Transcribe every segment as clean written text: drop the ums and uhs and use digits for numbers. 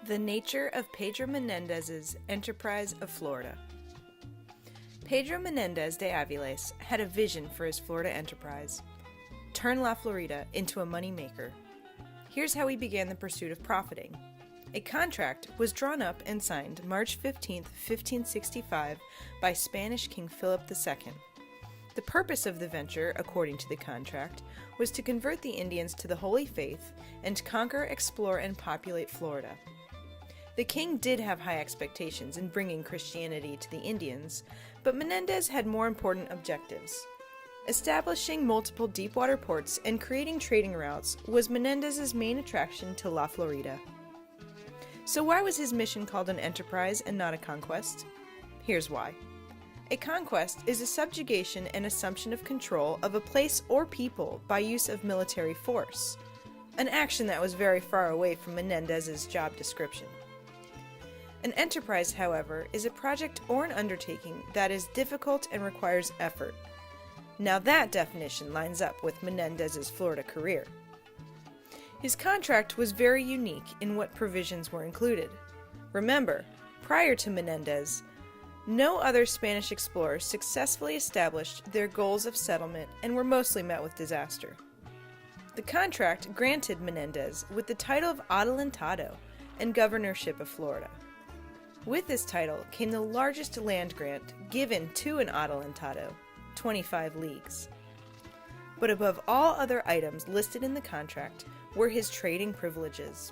The nature of Pedro Menéndez's enterprise of Florida. Pedro Menéndez de Aviles had a vision for his Florida enterprise: turn La Florida into a money-maker. Here's how he began the pursuit of profiting. A contract was drawn up and signed March 15, 1565 by Spanish King Philip II. The purpose of the venture, according to the contract, was to convert the Indians to the Holy Faith and conquer, explore, and populate Florida. The king did have high expectations in bringing Christianity to the Indians, but Menéndez had more important objectives. Establishing multiple deepwater ports and creating trading routes was Menéndez's main attraction to La Florida. So why was his mission called an enterprise and not a conquest? Here's why. A conquest is a subjugation and assumption of control of a place or people by use of military force, an action that was very far away from Menéndez's job description. An enterprise, however, is a project or an undertaking that is difficult and requires effort. Now that definition lines up with Menéndez's Florida career. His contract was very unique in what provisions were included. Remember, prior to Menéndez, no other Spanish explorers successfully established their goals of settlement and were mostly met with disaster. The contract granted Menéndez with the title of Adelantado and governorship of Florida. With this title came the largest land grant given to an adelantado, 25 leagues. But above all other items listed in the contract were his trading privileges.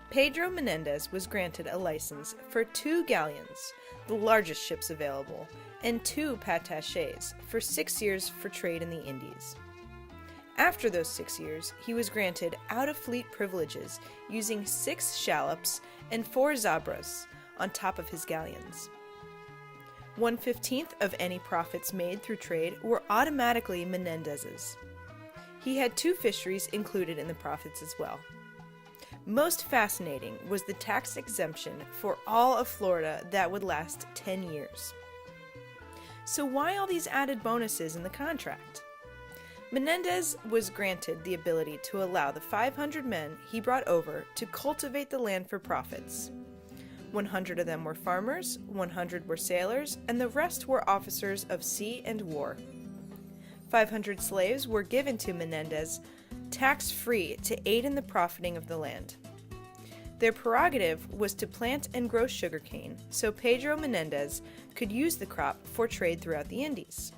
Pedro Menéndez was granted a license for 2 galleons, the largest ships available, and 2 pataches for 6 years for trade in the Indies. After those 6 years, he was granted out-of-fleet privileges using 6 shallops and 4 zabras on top of his galleons. 1/15 of any profits made through trade were automatically Menéndez's. He had 2 fisheries included in the profits as well. Most fascinating was the tax exemption for all of Florida that would last 10 years. So why all these added bonuses in the contract? Menéndez was granted the ability to allow the 500 men he brought over to cultivate the land for profits. 100 of them were farmers, 100 were sailors, and the rest were officers of sea and war. 500 slaves were given to Menéndez tax-free to aid in the profiting of the land. Their prerogative was to plant and grow sugarcane, so Pedro Menéndez could use the crop for trade throughout the Indies.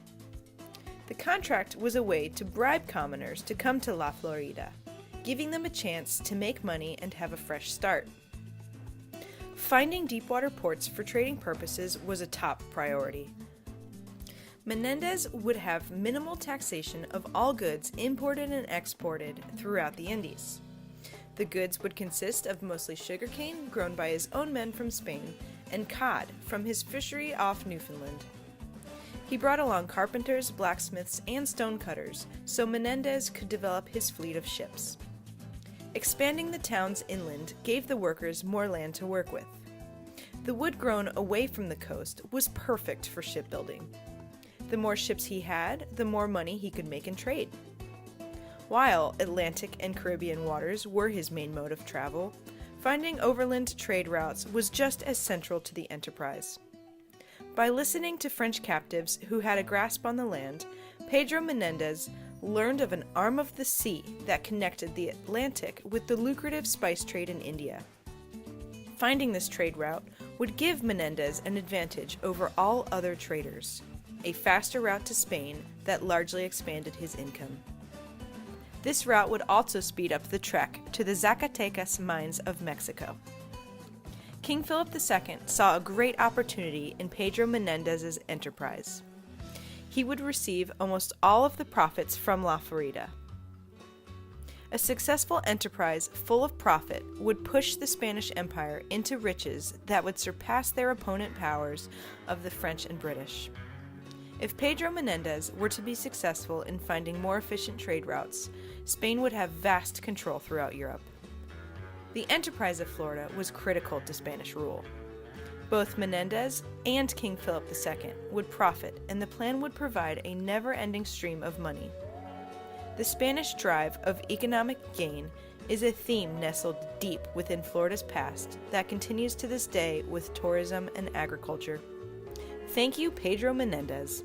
The contract was a way to bribe commoners to come to La Florida, giving them a chance to make money and have a fresh start. Finding deepwater ports for trading purposes was a top priority. Menéndez would have minimal taxation of all goods imported and exported throughout the Indies. The goods would consist of mostly sugarcane grown by his own men from Spain and cod from his fishery off Newfoundland. He brought along carpenters, blacksmiths, and stonecutters so Menéndez could develop his fleet of ships. Expanding the towns inland gave the workers more land to work with. The wood grown away from the coast was perfect for shipbuilding. The more ships he had, the more money he could make in trade. While Atlantic and Caribbean waters were his main mode of travel, finding overland trade routes was just as central to the enterprise. By listening to French captives who had a grasp on the land, Pedro Menéndez learned of an arm of the sea that connected the Atlantic with the lucrative spice trade in India. Finding this trade route would give Menéndez an advantage over all other traders, a faster route to Spain that largely expanded his income. This route would also speed up the trek to the Zacatecas mines of Mexico. King Philip II saw a great opportunity in Pedro Menéndez's enterprise. He would receive almost all of the profits from La Florida. A successful enterprise full of profit would push the Spanish Empire into riches that would surpass their opponent powers of the French and British. If Pedro Menéndez were to be successful in finding more efficient trade routes, Spain would have vast control throughout Europe. The enterprise of Florida was critical to Spanish rule. Both Menéndez and King Philip II would profit, and the plan would provide a never-ending stream of money. The Spanish drive of economic gain is a theme nestled deep within Florida's past that continues to this day with tourism and agriculture. Thank you, Pedro Menéndez.